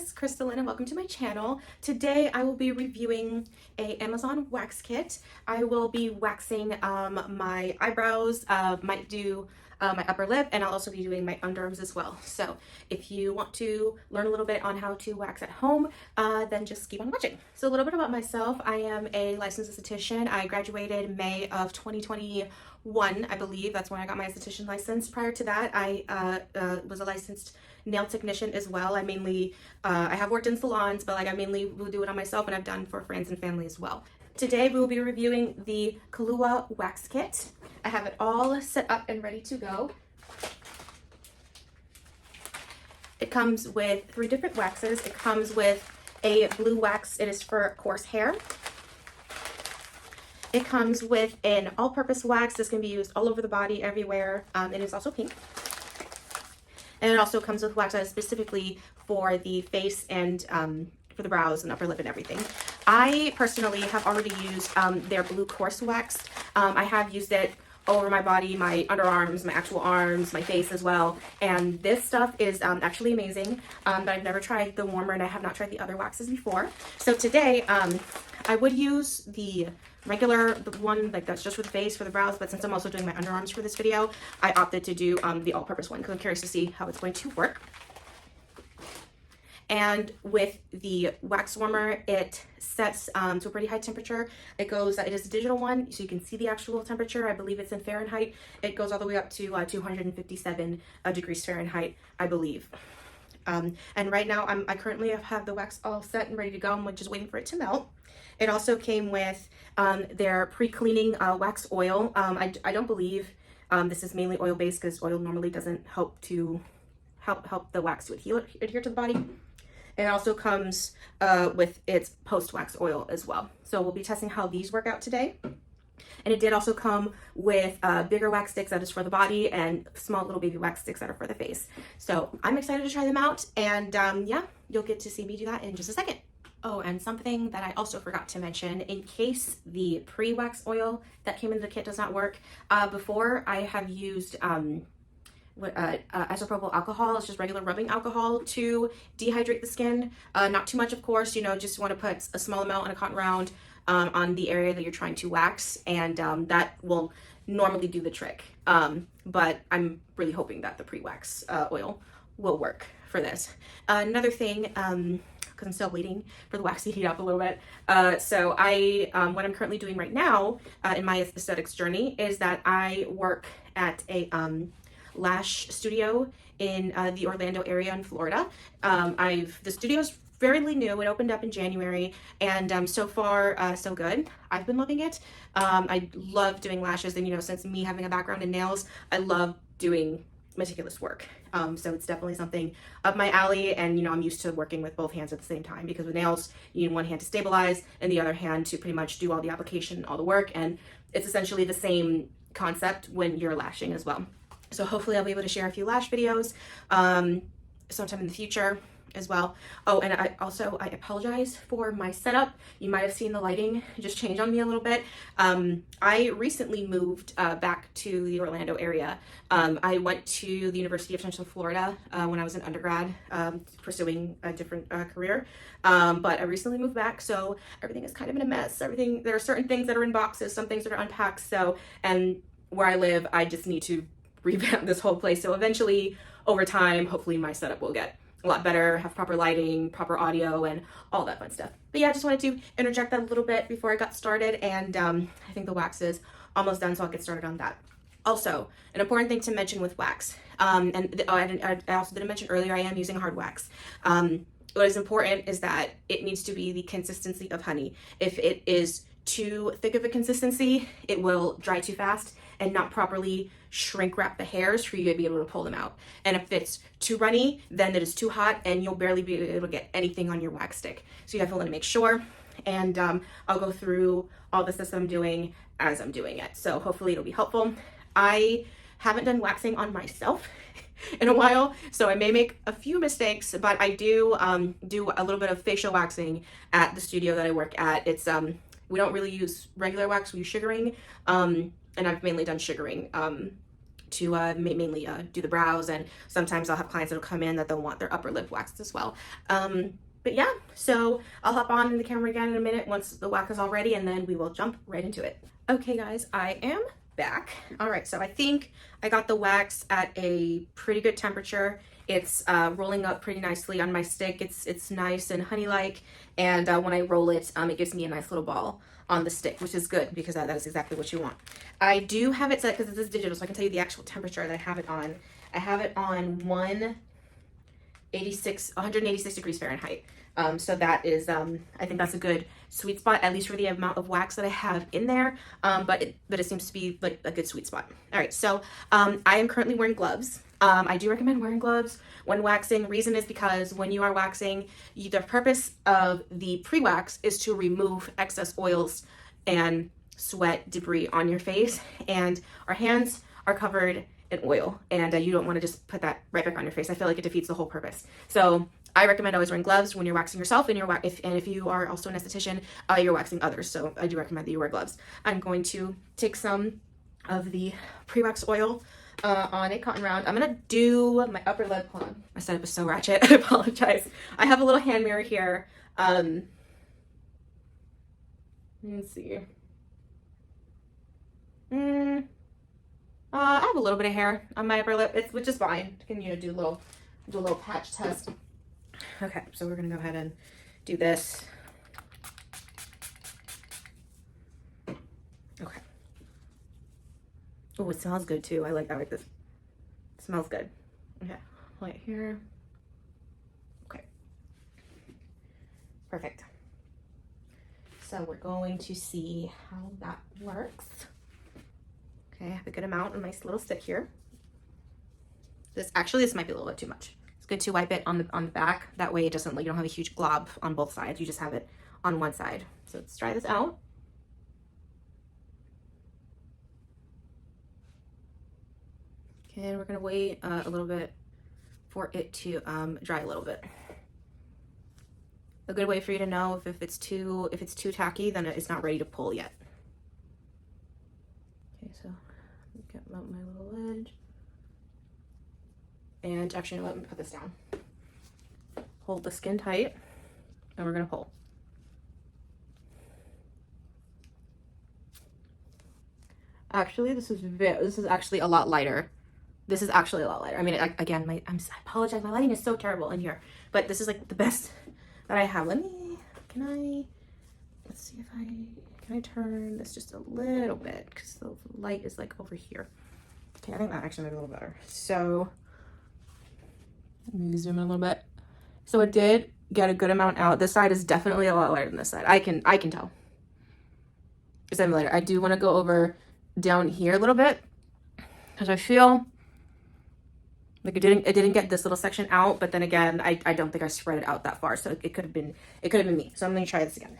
guys, Crystalline, and welcome to my channel. Today I will be reviewing a Amazon wax kit. I will be waxing my eyebrows, might do my upper lip, and I'll also be doing my underarms as well. So if you want to learn a little bit on how to wax at home, then just keep on watching. So a little bit about myself. I am a licensed esthetician. I graduated May of 2021, I believe. That's when I got my esthetician license. Prior to that, I was a licensed nail technician as well. I have worked in salons, but I mainly will do it on myself, and I've done for friends and family as well. Today we will be reviewing the Kahlua wax kit. I have it all set up and ready to go. It comes with 3 different waxes. It comes with a blue wax. It is for coarse hair. It comes with an all-purpose wax. This can be used all over the body, everywhere. It is also pink. And it also comes with wax that is specifically for the face and for the brows and upper lip and everything. I personally have already used their blue coarse wax. I have used it over my body, my underarms, my actual arms, my face as well. And this stuff is actually amazing. But I've never tried the warmer, and I have not tried the other waxes before. So today, I would use the regular, the one that's just for the face, for the brows, but since I'm also doing my underarms for this video, I opted to do the all-purpose one because I'm curious to see how it's going to work. And with the wax warmer, it sets to a pretty high temperature. It is a digital one, so you can see the actual temperature. I believe it's in Fahrenheit. It goes all the way up to 257 degrees Fahrenheit, I believe. And right now, I currently have the wax all set and ready to go. I'm just waiting for it to melt. It also came with their pre-cleaning wax oil. I don't believe this is mainly oil-based because oil normally doesn't help the wax to adhere to the body. And it also comes with its post-wax oil as well. So we'll be testing how these work out today. And it did also come with bigger wax sticks that is for the body and small little baby wax sticks that are for the face. So I'm excited to try them out. And yeah, you'll get to see me do that in just a second. Oh, and something that I also forgot to mention, in case the pre-wax oil that came in the kit does not work, before I have used isopropyl alcohol. It's just regular rubbing alcohol to dehydrate the skin. Not too much, of course, just want to put a small amount on a cotton round on the area that you're trying to wax, and that will normally do the trick. But I'm really hoping that the pre-wax oil will work for this. Another thing, because I'm still waiting for the wax to heat up a little bit. So what I'm currently doing right now in my aesthetics journey is that I work at a lash studio in the Orlando area in Florida. The studio's fairly new. It opened up in January, and so far so good. I've been loving it. I love doing lashes, and since me having a background in nails, I love doing meticulous work. So it's definitely something up my alley, and I'm used to working with both hands at the same time, because with nails you need one hand to stabilize and the other hand to pretty much do all the application, all the work, and it's essentially the same concept when you're lashing as well. So hopefully I'll be able to share a few lash videos sometime in the future as well. Oh, and I apologize for my setup. You might have seen the lighting just change on me a little bit. I recently moved back to the Orlando area. I went to the University of Central Florida when I was an undergrad pursuing a different career. But I recently moved back, so everything is kind of in a mess. There are certain things that are in boxes, some things that are unpacked. And where I live, I just need to revamp this whole place. So eventually, over time, hopefully my setup will get a lot better, have proper lighting, proper audio, and all that fun stuff. But yeah, I just wanted to interject that a little bit before I got started, and I think the wax is almost done, so I'll get started on that. Also, an important thing to mention with wax, I also didn't mention earlier, I am using hard wax. What is important is that it needs to be the consistency of honey. If it is too thick of a consistency, it will dry too fast and not properly shrink wrap the hairs for you to be able to pull them out. And if it's too runny, then it is too hot and you'll barely be able to get anything on your wax stick. So you definitely want to make sure. And I'll go through all the stuff I'm doing as I'm doing it. So hopefully it'll be helpful. I haven't done waxing on myself in a while, so I may make a few mistakes, but I do do a little bit of facial waxing at the studio that I work at. It's we don't really use regular wax, we use sugaring, and I've mainly done sugaring to mainly do the brows, and sometimes I'll have clients that'll come in that they'll want their upper lip waxed as well. But yeah, so I'll hop on in the camera again in a minute once the wax is all ready, and then we will jump right into it. Okay guys, I am back. All right, so I think I got the wax at a pretty good temperature. It's rolling up pretty nicely on my stick. It's nice and honey-like, and when I roll it, it gives me a nice little ball on the stick, which is good because that is exactly what you want. I do have it set because this is digital, so I can tell you the actual temperature that I have it on. I have it on 186 degrees Fahrenheit. So that is, I think that's a good sweet spot, at least for the amount of wax that I have in there. But it seems to be like a good sweet spot. All right, so I am currently wearing gloves. I do recommend wearing gloves when waxing. Reason is because when you are waxing, the purpose of the pre-wax is to remove excess oils and sweat debris on your face, and our hands are covered in oil, and you don't want to just put that right back on your face. I feel like it defeats the whole purpose. So I recommend always wearing gloves when you're waxing yourself, and if you are also an esthetician, you're waxing others. So I do recommend that you wear gloves. I'm going to take some of the pre-wax oil on a cotton round. I'm gonna do my upper lip. Hold on, my setup is so ratchet. I apologize. I have a little hand mirror here. Let's see. I have a little bit of hair on my upper lip, which is fine. You can do a little patch test. Okay, so we're gonna go ahead and do this. Okay. Oh, it smells good too. I like this. It smells good. Okay, right here. Okay. Perfect. So we're going to see how that works. Okay, I have a good amount, a nice little stick here. This might be a little bit too much. It's good to wipe it on the back. That way it doesn't, like, you don't have a huge glob on both sides. You just have it on one side. So let's try this out. Okay, and we're gonna wait a little bit for it to dry a little bit. A good way for you to know if it's too tacky, then it's not ready to pull yet. Okay, so get out my little edge. And actually, let me put this down. Hold the skin tight, and we're gonna pull. Actually, this is actually a lot lighter. This is actually a lot lighter. I mean, again, I apologize. My lighting is so terrible in here, but this is like the best that I have. Let's see if can I turn this just a little bit because the light is like over here. Okay, I think that actually made it a little better. So let me zoom in a little bit. So it did get a good amount out. This side is definitely a lot lighter than this side. I can tell. It's definitely lighter. I do want to go over down here a little bit because I feel like it didn't get this little section out, but then again, I don't think I spread it out that far, so it could have been me. So I'm gonna try this again,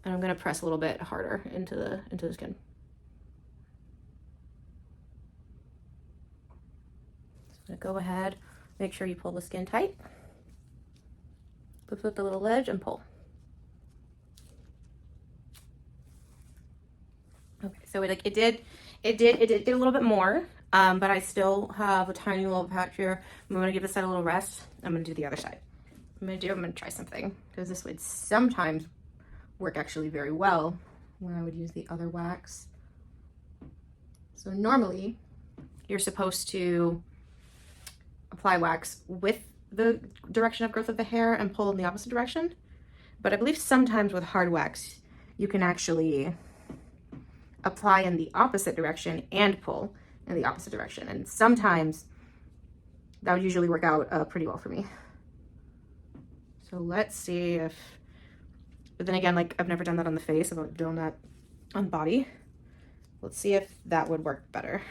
and I'm gonna press a little bit harder into the skin. So I'm gonna go ahead, make sure you pull the skin tight, flip the little edge and pull. Okay, so it did get a little bit more. But I still have a tiny little patch here. I'm gonna give this side a little rest. I'm gonna do the other side. I'm gonna try something because this would sometimes work actually very well when I would use the other wax. So normally you're supposed to apply wax with the direction of growth of the hair and pull in the opposite direction. But I believe sometimes with hard wax, you can actually apply in the opposite direction and pull in the opposite direction, and sometimes that would usually work out pretty well for me. So let's see if, but then again, like, I've never done that on the face. I've done that on body. Let's see if that would work better.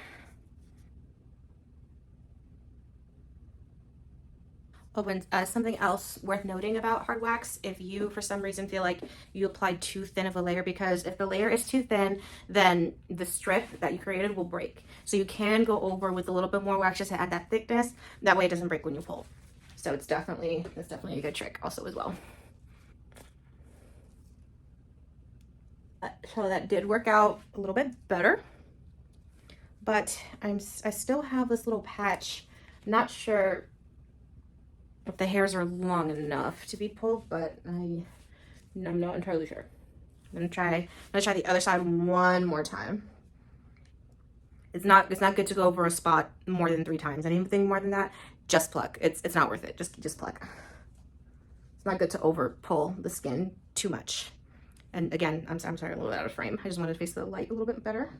Oh, and something else worth noting about hard wax, if you for some reason feel like you applied too thin of a layer, because if the layer is too thin, then the strip that you created will break. So you can go over with a little bit more wax just to add that thickness. That way it doesn't break when you pull. So that's definitely a good trick also as well. So that did work out a little bit better. but I still have this little patch. Not sure if the hairs are long enough to be pulled, but I'm not entirely sure. I'm gonna try the other side one more time. It's not good to go over a spot more than 3 times. Anything more than that, just pluck. It's not worth it. Just pluck. It's not good to over pull the skin too much. And again, I'm sorry, a little bit out of frame. I just wanted to face the light a little bit better.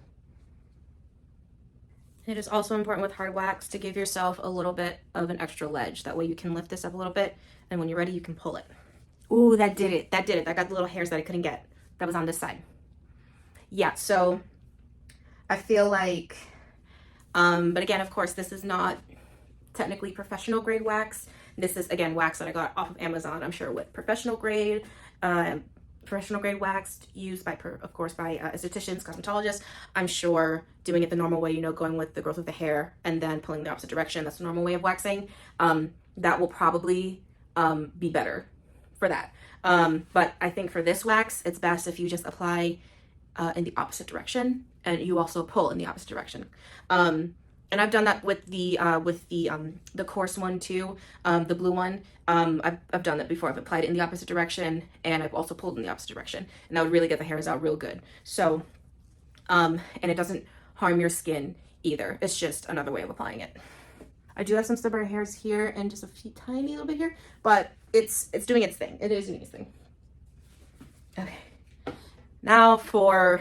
It is also important with hard wax to give yourself a little bit of an extra ledge. That way you can lift this up a little bit, and when you're ready, you can pull it. Ooh, that did it. That got the little hairs that I couldn't get. That was on this side. Yeah, so I feel like, but again, of course, this is not technically professional grade wax. This is, again, wax that I got off of Amazon, I'm sure, with professional grade wax used by, of course, by estheticians, cosmetologists. I'm sure doing it the normal way, going with the growth of the hair and then pulling the opposite direction. That's the normal way of waxing. That will probably be better for that. But I think for this wax, it's best if you just apply in the opposite direction, and you also pull in the opposite direction. And I've done that with the coarse one too, the blue one. I've done that before. I've applied it in the opposite direction, and I've also pulled in the opposite direction, and that would really get the hairs out real good. So, and it doesn't harm your skin either. It's just another way of applying it. I do have some stubborn hairs here and just a few tiny little bit here, but it's doing its thing. It is doing its thing. Okay. Now for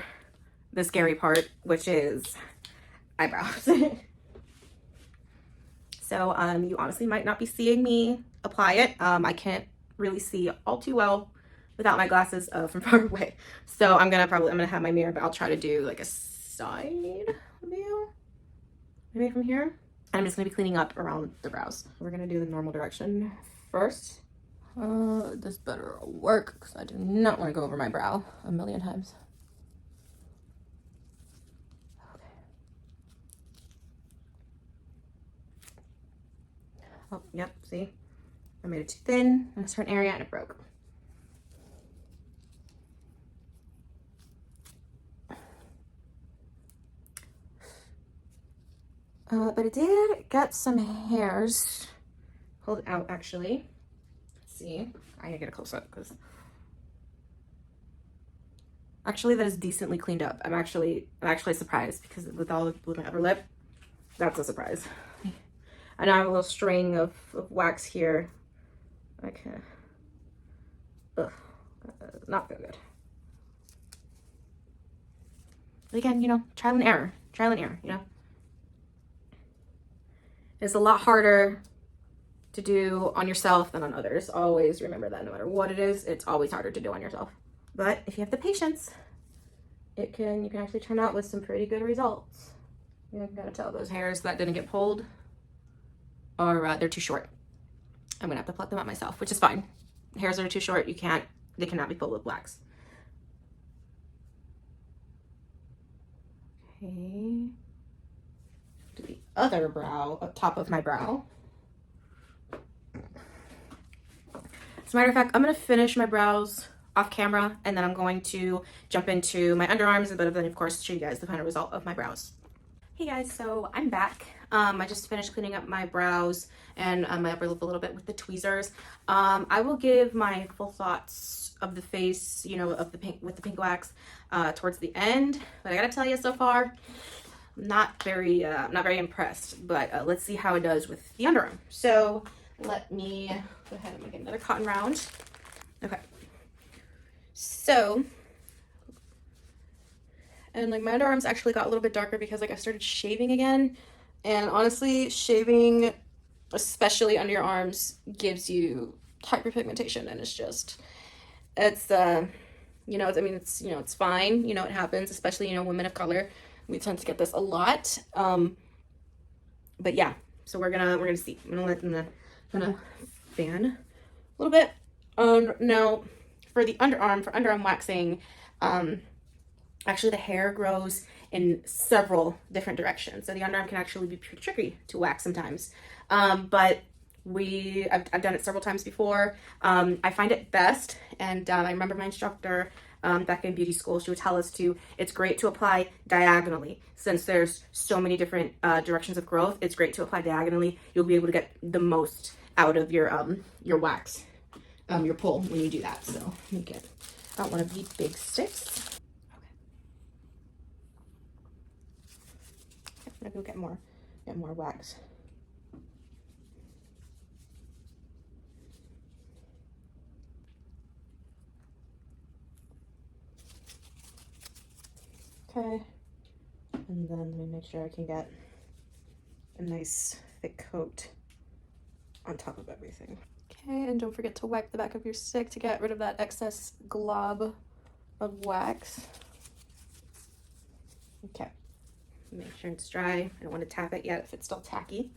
the scary part, which is eyebrows. So you honestly might not be seeing me apply it. I can't really see all too well without my glasses from far away. So I'm gonna have my mirror, but I'll try to do like a side view, maybe from here. I'm just gonna be cleaning up around the brows. We're gonna do the normal direction first. This better work because I do not want to go over my brow a million times. Oh, yep, see? I made it too thin in a certain area and it broke. But it did get some hairs pulled out, actually. Let's see. I need to get a close up because actually that is decently cleaned up. I'm actually surprised because with my upper lip, that's a surprise. I now have a little string of wax here. Okay. Not good. But again, trial and error, It's a lot harder to do on yourself than on others. Always remember that. No matter what it is, it's always harder to do on yourself. But if you have the patience, you can actually turn out with some pretty good results. You gotta tell those hairs that didn't get pulled, or they're too short. I'm gonna have to pluck them out myself, which is fine. Hairs that are too short, they cannot be pulled with wax. Okay. Do the other brow, up top of my brow. As a matter of fact, I'm gonna finish my brows off camera, and then I'm going to jump into my underarms, but then of course show you guys the final result of my brows. Hey guys, so I'm back. I just finished cleaning up my brows and my upper lip a little bit with the tweezers. I will give my full thoughts of the face, of the pink wax towards the end. But I gotta tell you, so far, not very impressed. But let's see how it does with the underarm. So let me go ahead and get another cotton round. Okay. So. And like my underarms actually got a little bit darker because like I started shaving again. And honestly, shaving, especially under your arms, gives you hyperpigmentation, and it's fine. It happens, especially, women of color. We tend to get this a lot. But yeah, so we're gonna see. I'm gonna fan a little bit. Now for underarm waxing, actually, the hair grows in several different directions. So the underarm can actually be pretty tricky to wax sometimes. But I've done it several times before. I find it best, and I remember my instructor back in beauty school, she would tell us to, it's great to apply diagonally. Since there's so many different directions of growth, it's great to apply diagonally. You'll be able to get the most out of your wax, your pull when you do that. So let me get out one of these big sticks. Okay. I'm gonna go get more wax. Okay, and then let me make sure I can get a nice thick coat on top of everything. Okay, and don't forget to wipe the back of your stick to get rid of that excess glob of wax. Okay, make sure it's dry. I don't want to tap it yet if it's still tacky.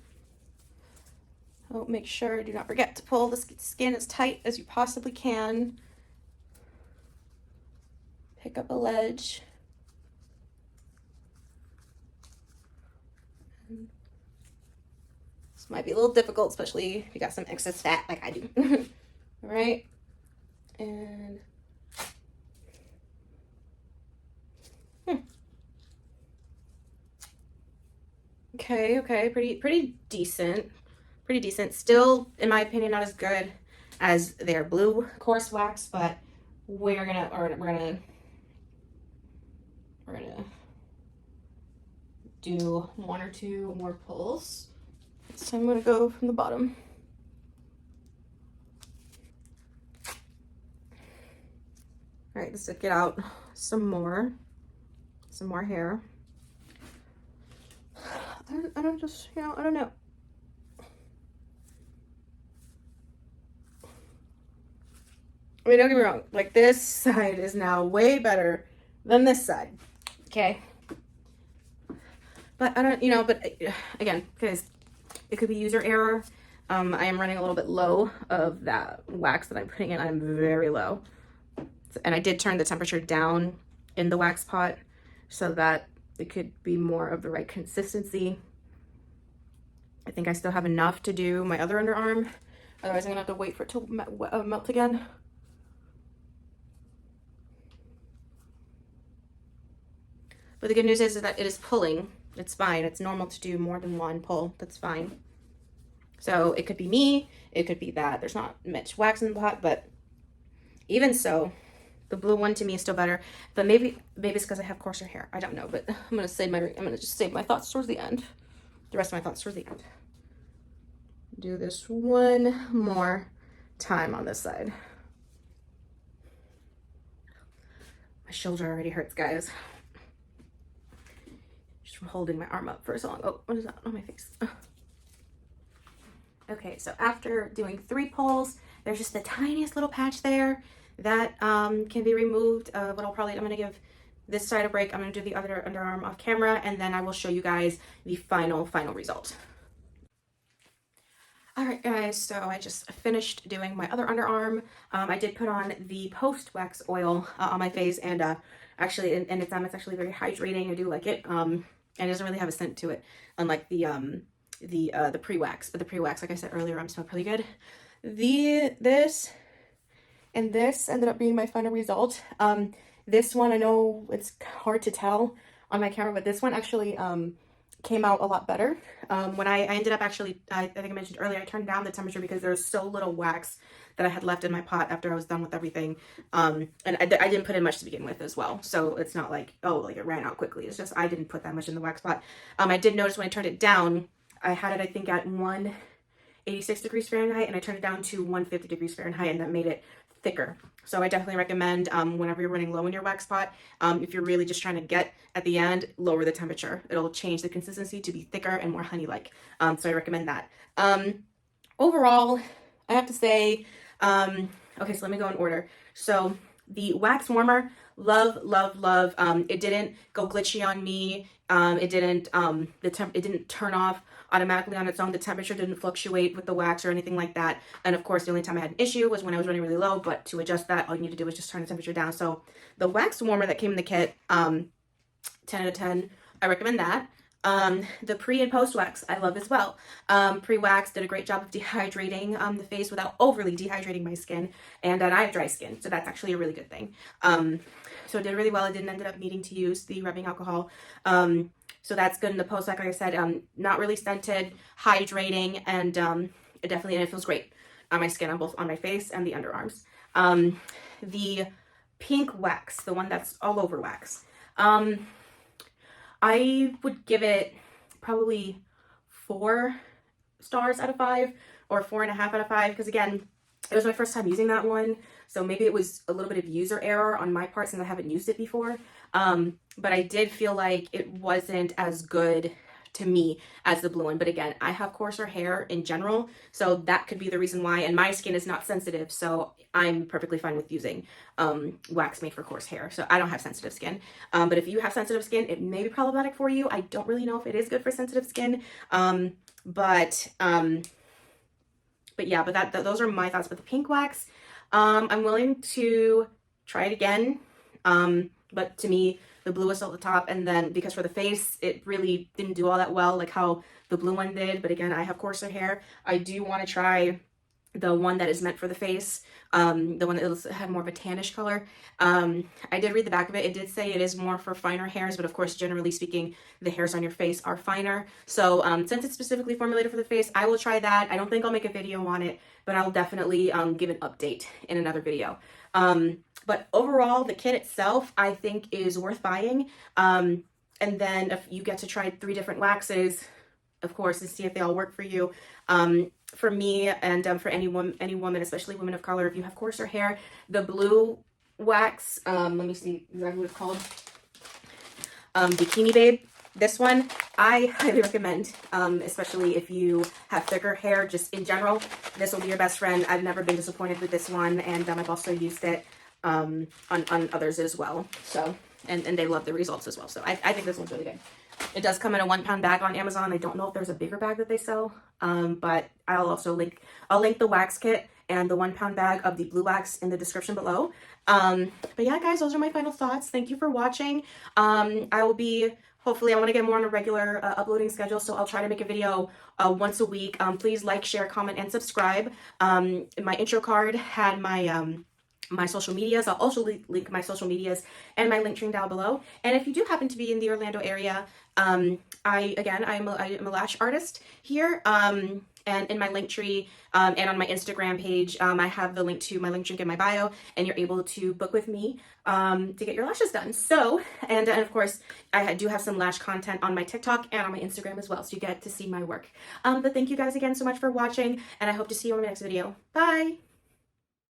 Oh, make sure, do not forget to pull the skin as tight as you possibly can. Pick up a ledge. This might be a little difficult, especially if you got some excess fat like I do. All right, and okay, pretty decent, Still, in my opinion, not as good as their blue coarse wax, but we're gonna do one or two more pulls. So I'm gonna go from the bottom. All right, let's get out some more hair. I don't just, I don't know. I mean, don't get me wrong, like this side is now way better than this side, okay? But I don't, but again, because it could be user error. I am running a little bit low of that wax that I'm putting in. I'm very low. And I did turn the temperature down in the wax pot so that it could be more of the right consistency. I think I still have enough to do my other underarm. Otherwise, I'm gonna have to wait for it to melt again. But the good news is that it is pulling. It's fine. It's normal to do more than one pull. That's fine. So it could be me. It could be that there's not much wax in the pot, but even so, the blue one to me is still better. But maybe it's because I have coarser hair. I don't know. But I'm gonna just save my thoughts towards the end. The rest of my thoughts towards the end. Do this one more time on this side. My shoulder already hurts, guys. Just from holding my arm up for so long. Oh, what is that on my face? Okay, so after doing 3 pulls, there's just the tiniest little patch there that can be removed. But I'm gonna give this side a break. I'm gonna do the other underarm off camera, and then I will show you guys the final result. All right, guys, so I just finished doing my other underarm. I did put on the post-wax oil on my face, and actually, and it's actually very hydrating. I do like it. And it doesn't really have a scent to it, unlike the pre-wax. But the pre-wax, like I said earlier, smelled pretty good. This ended up being my final result. This one, I know it's hard to tell on my camera, but this one actually came out a lot better. When I ended up actually, I think I mentioned earlier, I turned down the temperature because there was so little wax that I had left in my pot after I was done with everything. And I didn't put in much to begin with as well. So it's not like, oh, like it ran out quickly. It's just I didn't put that much in the wax pot. I did notice when I turned it down, I had it, I think, at 186 degrees Fahrenheit, and I turned it down to 150 degrees Fahrenheit, and that made it thicker. So I definitely recommend whenever you're running low in your wax pot, if you're really just trying to get at the end, lower the temperature. It'll change the consistency to be thicker and more honey-like. So I recommend that. Overall, I have to say, okay, so let me go in order. So the wax warmer, love. It didn't go glitchy on me. It didn't turn off automatically on its own. The temperature didn't fluctuate with the wax or anything like that. And of course, the only time I had an issue was when I was running really low, but to adjust that, all you need to do is just turn the temperature down. So the wax warmer that came in the kit, 10 out of 10, I recommend that. The pre and post wax I love as well. Pre-wax did a great job of dehydrating the face without overly dehydrating my skin, and I have dry skin, so that's actually a really good thing. So it did really well. I didn't end up needing to use the rubbing alcohol. So that's good in the post wax, like I said, not really scented, hydrating, and it feels great on my skin, on both on my face and the underarms. The pink wax, the one that's all over wax. I would give it probably 4 stars out of 5 or 4.5 out of 5, because again, it was my first time using that one, so maybe it was a little bit of user error on my part since I haven't used it before. But I did feel like it wasn't as good to me as the blue one. But again, I have coarser hair in general, so that could be the reason why, and my skin is not sensitive, so I'm perfectly fine with using wax made for coarse hair. So I don't have sensitive skin, but if you have sensitive skin, it may be problematic for you. I don't really know if it is good for sensitive skin, but those are my thoughts. But the pink wax, I'm willing to try it again, but to me, the blue was still at the top, and then because for the face, it really didn't do all that well, like how the blue one did. But again, I have coarser hair. I do want to try the one that is meant for the face, the one that had more of a tannish color. I did read the back of it. It did say it is more for finer hairs, but of course, generally speaking, the hairs on your face are finer. So since it's specifically formulated for the face, I will try that. I don't think I'll make a video on it, but I'll definitely give an update in another video. But overall, the kit itself, I think, is worth buying. And then if you get to try 3 different waxes, of course, and see if they all work for you. For me and for any woman, especially women of color, if you have coarser hair, the blue wax, let me see exactly what it's called, Bikini Babe. This one, I highly recommend, especially if you have thicker hair, just in general. This will be your best friend. I've never been disappointed with this one, and I've also used it on others as well. So, and they love the results as well. So I think this one's really good. It does come in a 1-pound bag on Amazon. I don't know if there's a bigger bag that they sell, but I'll link the wax kit and the 1-pound bag of the blue wax in the description below. But yeah, guys, those are my final thoughts. Thank you for watching. Hopefully, I want to get more on a regular uploading schedule, so I'll try to make a video once a week. Please like, share, comment, and subscribe. My intro card had my social medias. I'll also link my social medias and my link tree down below. And if you do happen to be in the Orlando area, I'm a lash artist here. And in my link tree and on my Instagram page, I have the link to my link link in my bio, and you're able to book with me to get your lashes done. So, and of course, I do have some lash content on my TikTok and on my Instagram as well, so you get to see my work. But thank you guys again so much for watching, and I hope to see you on my next video. Bye!